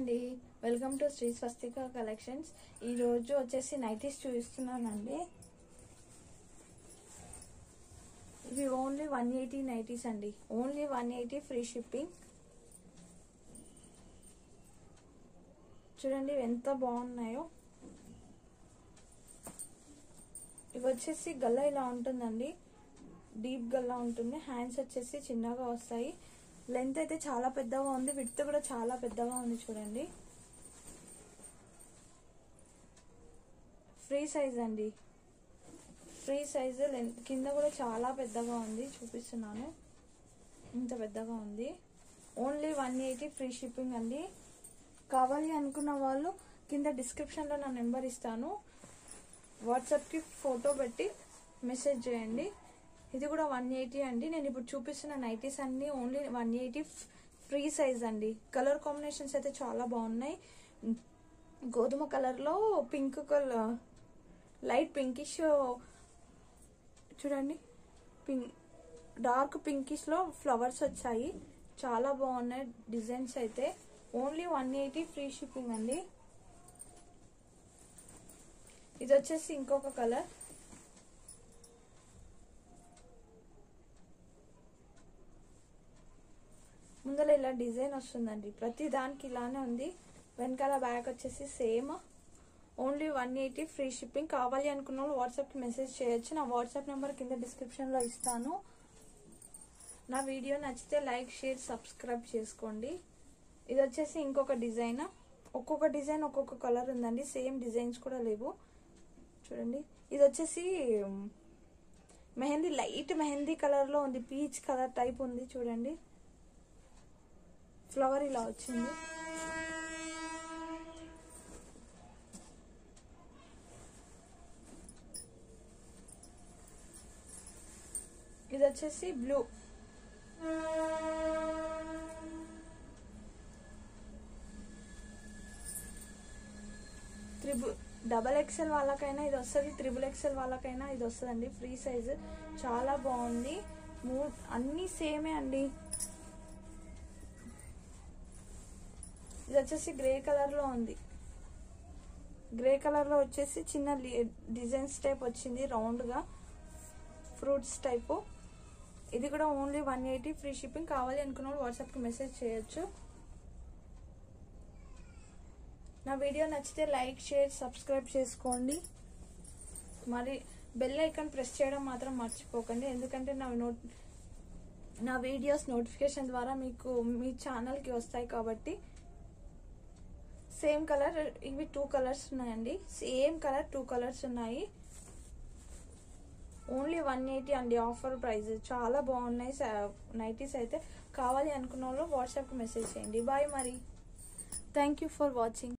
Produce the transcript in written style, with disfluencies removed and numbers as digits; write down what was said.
అండి, welcome to Shri స్వస్తిక collections. ఈ రోజు వచ్చేసి నైటీస్ చూపిస్తున్నానండి. ఇవి ఓన్లీ 180 నైటీస్ అండి. Only 180 free shipping. చూడండి ఎంత బాగున్నాయో. ఇవి వచ్చేసి గల్ల ఇలా ఉంటుందండి, డీప్ గల్లా ఉంటుంది. హ్యాండ్స్ వచ్చేసి చిన్నగా వస్తాయి. లెంత్ అయితే చాలా పెద్దగా ఉంది, విడ్త్ కూడా చాలా పెద్దగా ఉంది. చూడండి ఫ్రీ సైజ్ అండి, ఫ్రీ సైజ్. లెంత్ కింద కూడా చాలా పెద్దగా ఉంది, చూపిస్తున్నాను. ఇంత పెద్దగా ఉంది. ఓన్లీ 180 ఫ్రీ షిప్పింగ్ అండి. కావాలి అనుకున్న వాళ్ళు కింద డిస్క్రిప్షన్లో నా నెంబర్ ఇస్తాను, వాట్సాప్కి ఫోటో పెట్టి మెసేజ్ చేయండి. ఇది కూడా 180 అండి. నేను ఇప్పుడు చూపిస్తున్న నైటీస్ అన్ని ఓన్లీ 180 ఫ్రీ సైజ్ అండి. కలర్ కాంబినేషన్స్ అయితే చాలా బాగున్నాయి. గోధుమ కలర్లో పింక్ కలర్, లైట్ పింకిష్, చూడండి డార్క్ పింకిష్ లో ఫ్లవర్స్ వచ్చాయి. చాలా బాగున్నాయి డిజైన్స్ అయితే. ఓన్లీ 180 ఫ్రీ షిప్పింగ్ అండి. ఇది వచ్చేసి ఇంకొక కలర్. ముందర ఇలా డిజైన్ వస్తుందండి, ప్రతి దానికి ఇలానే ఉంది. వెనకాల బ్యాక్ వచ్చేసి సేమ్. Only 180 free shipping. కావాలి అనుకున్న వాళ్ళు వాట్సాప్కి మెసేజ్ చేయొచ్చు. నా వాట్సాప్ నెంబర్ కింద డిస్క్రిప్షన్లో ఇస్తాను. నా వీడియో నచ్చితే లైక్, షేర్, సబ్స్క్రైబ్ చేసుకోండి. ఇది వచ్చేసి ఇంకొక డిజైన్. ఒక్కొక్క డిజైన్ ఒక్కొక్క కలర్ ఉందండి, సేమ్ డిజైన్స్ కూడా లేవు. చూడండి ఇది వచ్చేసి మెహందీ, లైట్ మెహందీ కలర్లో ఉంది, పీచ్ కలర్ టైప్ ఉంది. చూడండి ఫ్లవర్ ఇలా వచ్చింది. ఇది వచ్చేసి బ్లూ. డబల్ ఎక్స్ఎల్ వాళ్ళకైనా ఇది వస్తుంది, త్రిబుల్ ఎక్స్ఎల్ వాళ్ళకైనా ఇది వస్తుందండి. ఫ్రీ సైజ్ చాలా బాగుంది. అన్ని సేమే అండి. ఇది వచ్చేసి గ్రే కలర్ లో ఉంది. గ్రే కలర్ లో వచ్చేసి చిన్న డిజైన్స్ టైప్ వచ్చింది, రౌండ్ గా ఫ్రూట్స్ టైపు. ఇది కూడా ఓన్లీ 180 ఫ్రీ షిప్పింగ్. కావాలి అనుకున్న వాట్సాప్ కి మెసేజ్ చేయొచ్చు. నా వీడియో నచ్చితే లైక్, షేర్, సబ్స్క్రైబ్ చేసుకోండి. మరి బెల్ ఐకాన్ ప్రెస్ చేయడం మాత్రం మర్చిపోకండి, ఎందుకంటే నా వీడియోస్ నోటిఫికేషన్ ద్వారా మీకు మీ ఛానల్కి వస్తాయి కాబట్టి. సేమ్ కలర్, ఇవి 2 కలర్స్ ఉన్నాయండి. సేమ్ కలర్ 2 కలర్స్ ఉన్నాయి. ఓన్లీ 180 అండి, ఆఫర్ ప్రైస్. చాలా బాగున్నాయి నైటీస్ అయితే. కావాలి అనుకున్న వాళ్ళు వాట్సాప్కి మెసేజ్ చేయండి. బాయ్ మరి. Thank you for watching.